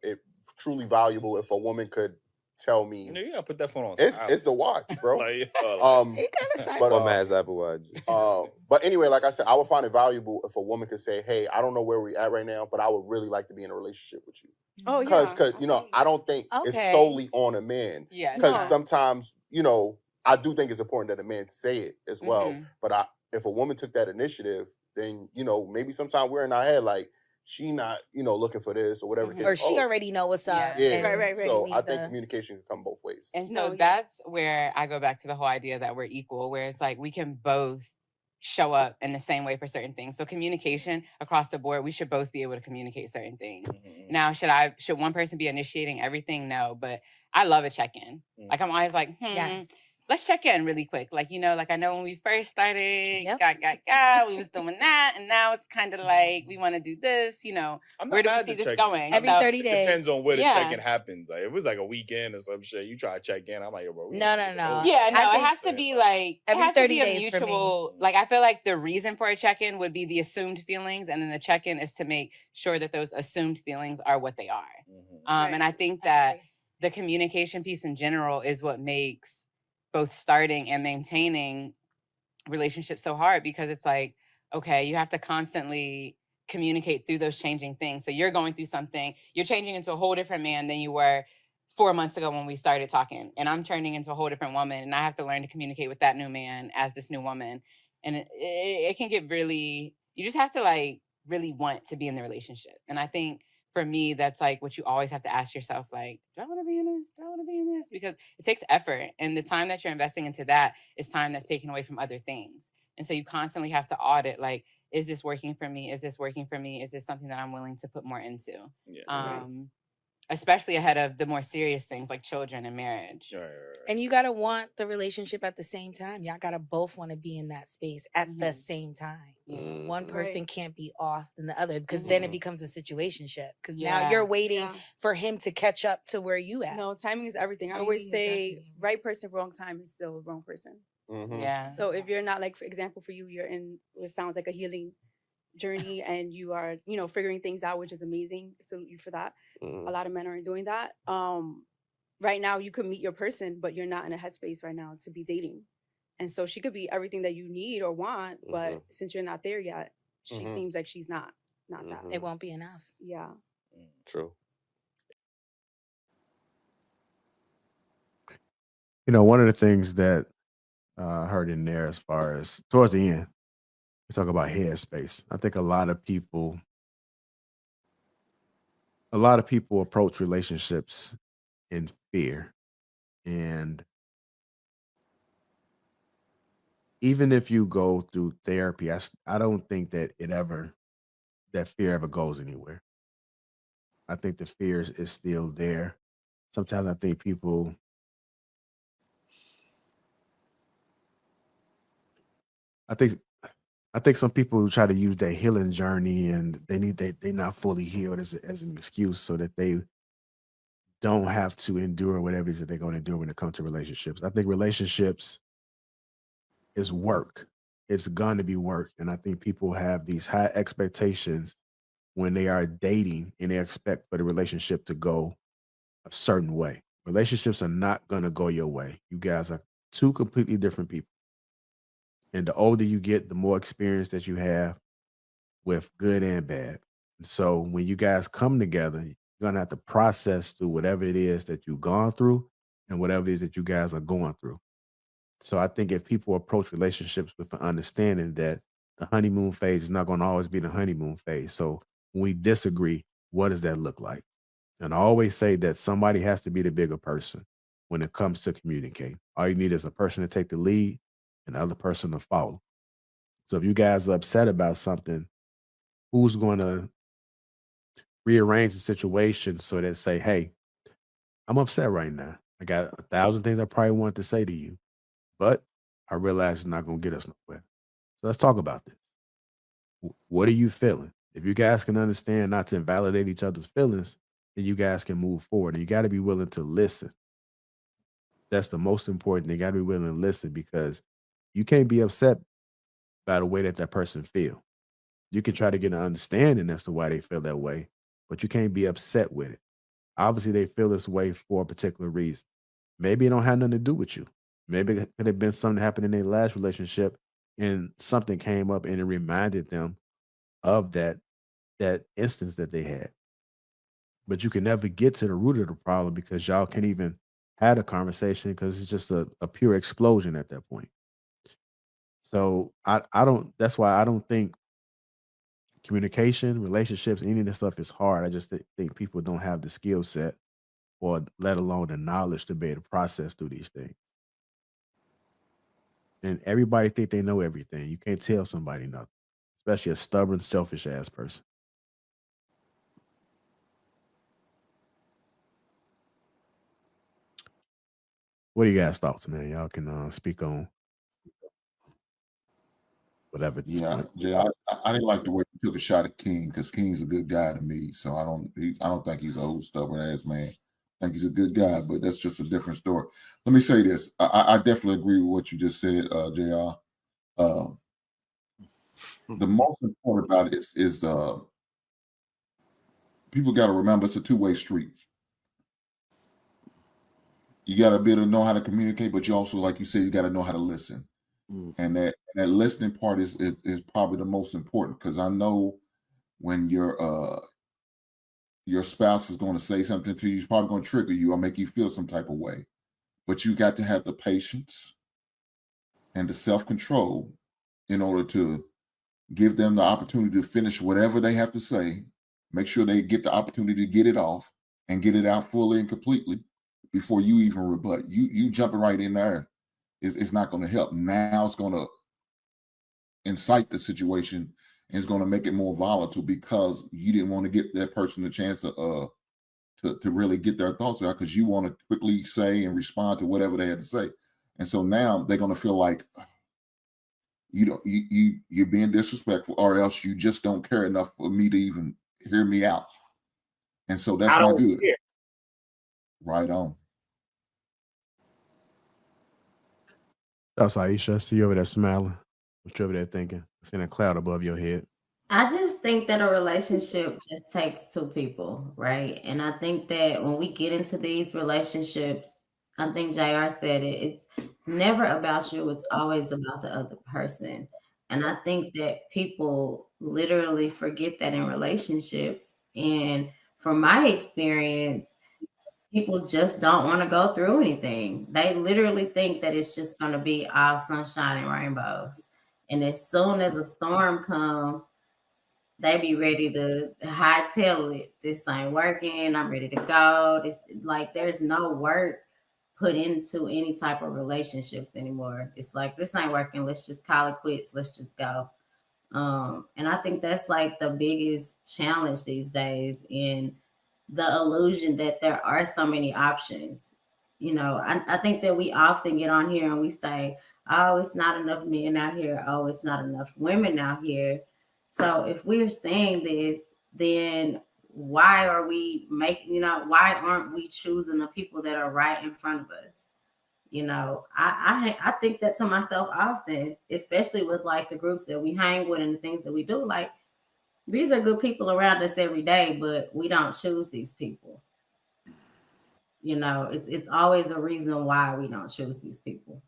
it truly valuable if a woman could tell me You gotta put that phone on it's silent. the watch, bro. Like, It kind of sounds. But Bum ass Apple Watch. but anyway, like I said, I would find it valuable if a woman could say, "Hey, I don't know where we're at right now, but I would really like to be in a relationship with you." Oh Because, yeah, you know, I don't think it's Okay. solely on a man. Yeah. Because no, sometimes, you know, I do think it's important that a man say it as well. Mhm. But if a woman took that initiative, then you know, maybe sometimes we're in our head like she not, you know, looking for this or whatever. Mhm. Or she already know what's up. Yeah. Yeah. Right. So we I need think the- communication can come both ways. And so No, yeah. that's where I go back to the whole idea that we're equal, where it's like we can both show up in the same way for certain things. So communication across the board, we should both be able to communicate certain things. Mhm. Now, should one person be initiating everything? No, but I love a check-in. Like I'm always like, Yes. let's check in really quick. Like, you know, like I know when we first started, Yep. we was doing that, and now it's kind of like we want to do this, you know. I'm not Where do we mad see to this check going? in. Every So- 30 days. Depends on where the Yeah. check-in happens. Like if it was like a weekend or some shit, you try to check in. I'm like, yo, bro. No. Yeah, no, I it think- has to be like Every it has to 30 be a days for me. mutual. Like I feel like the reason for a check-in would be the assumed feelings, and then the check-in is to make sure that those assumed feelings are what they are. Mhm. And I think that the communication piece in general is what makes both starting and maintaining relationships so hard, because it's like, okay, you have to constantly communicate through those changing things. So you're going through something, you're changing into a whole different man than you were 4 months ago when we started talking, and I'm turning into a whole different woman, and I have to learn to communicate with that new man as this new woman. And it can get really, you just have to like really want to be in the relationship. And I think for me, that's like what you always have to ask yourself, like, do I want to be in this? Do I want to be in this? Because it takes effort, and the time that you're investing into that is time that's taken away from other things. And so you constantly have to audit, like, is this working for me? Is this working for me? Is this something that I'm willing to put more into? Yeah. Especially ahead of the more serious things like children and marriage. Right. And you gotta want the relationship at the same time. Y'all gotta both want to be in that space at the Mhm. same time. Yeah. One Right. person can't be off than the other, because then it Mhm. becomes a situationship. Because Yeah. now you're waiting Yeah. for him to catch up to where you at. No, timing is everything. I Timing always is say definitely- right person, wrong time is still wrong person. Mhm. Yeah. So if you're not, like, for example, for you, you're in what sounds like a healing journey and you are, you know, figuring things out, which is amazing. So you for that. Mhm. A lot of men aren't doing that. Right now you could meet your person, but you're not in a headspace right now to be dating. And so she could be everything that you need or want, but since you're not there yet, she Mhm. seems like she's not that. It won't be enough. Yeah. True. You know, one of the things that I heard in there as far as towards the end, we talk about headspace. I think a lot of people approach relationships in fear. And even if you go through therapy, I don't think that that fear ever goes anywhere. I think the fear is still there. Sometimes I think people I think some people try to use their healing journey and they're not fully healed as an excuse so that they don't have to endure whatever it is that they're going to endure when it comes to relationships. I think relationships is work. It's going to be work. And I think people have these high expectations when they are dating and they expect for the relationship to go a certain way. Relationships are not going to go your way. You guys are two completely different people. And the older you get, the more experience that you have with good and bad. So when you guys come together, you're going to have to process through whatever it is that you've gone through and whatever it is that you guys are going through. So I think if people approach relationships with the understanding that the honeymoon phase is not going to always be the honeymoon phase. So when we disagree, what does that look like? And I always say that somebody has to be the bigger person when it comes to communicating. All you need is a person to take the lead and the other person to follow. So if you guys are upset about something, who's going to rearrange the situation so that say, hey, I'm upset right now. I got 1,000 things I probably want to say to you, but I realize it's not going to get us nowhere. So let's talk about this. What are you feeling? If you guys can understand not to invalidate each other's feelings, then you guys can move forward. And you got to be willing to listen. That's the most important thing. You got to be willing to listen because you can't be upset by the way that person feel. You can try to get an understanding as to why they feel that way, but you can't be upset with it. Obviously, they feel this way for a particular reason. Maybe it don't have nothing to do with you. Maybe it could have been something that happened in their last relationship, and something came up and it reminded them of that instance that they had. But you can never get to the root of the problem because y'all can't even have a conversation because it's just a pure explosion at that point. So I don't that's why I don't think communication, relationships, any of this stuff is hard. I just think people don't have the skill set or let alone the knowledge to be able to process through these things. And everybody think they know everything. You can't tell somebody nothing, especially a stubborn, selfish ass person. What do you guys thoughts, man? Y'all can speak on whatever at this Yeah, point. Jay, I didn't like the way he took a shot at King because King's a good guy to me. So I don't think he's a old stubborn ass man. I think he's a good guy, but that's just a different story. Let me say this: I definitely agree with what you just said, Jr. The most important about it is people got to remember it's a two-way street. You got to be able to know how to communicate, but you also, like you said, you got to know how to listen. And that listening part is probably the most important because I know when your spouse is going to say something to you, he's probably going to trigger you or make you feel some type of way. But you got to have the patience and the self-control in order to give them the opportunity to finish whatever they have to say. Make sure they get the opportunity to get it off and get it out fully and completely before you even rebut. You jumping right in there is not going to help. Now it's going to incite the situation and it's going to make it more volatile because you didn't want to get that person a chance to really get their thoughts out because you want to quickly say and respond to whatever they had to say. And so now they're going to feel like you're being disrespectful or else you just don't care enough for me to even hear me out. And so that's not good. care. Right on. That's Aisha. I see you over there smiling. What you over there thinking? Seeing a cloud above your head. I just think that a relationship just takes two people, right? And I think that when we get into these relationships, I think JR said it, it's never about you, it's always about the other person. And I think that people literally forget that in relationships. And from my experience, people just don't want to go through anything. They literally think that it's just going to be all sunshine and rainbows. And as soon as a storm comes, they be ready to hightail it. This ain't working. I'm ready to go. This like there's no work put into any type of relationships anymore. It's like this ain't working. Let's just call it quits. Let's just go. And I think that's like the biggest challenge these days in the illusion that there are so many options. You know, I think that we often get on here and we say, oh, it's not enough men out here. Oh, it's not enough women out here. So if we're saying this, then why are we why aren't we choosing the people that are right in front of us? You know, I think that to myself often, especially with like the groups that we hang with and the things that we do. Like these are good people around us every day, but we don't choose these people. You know, it's always a reason why we don't choose these people.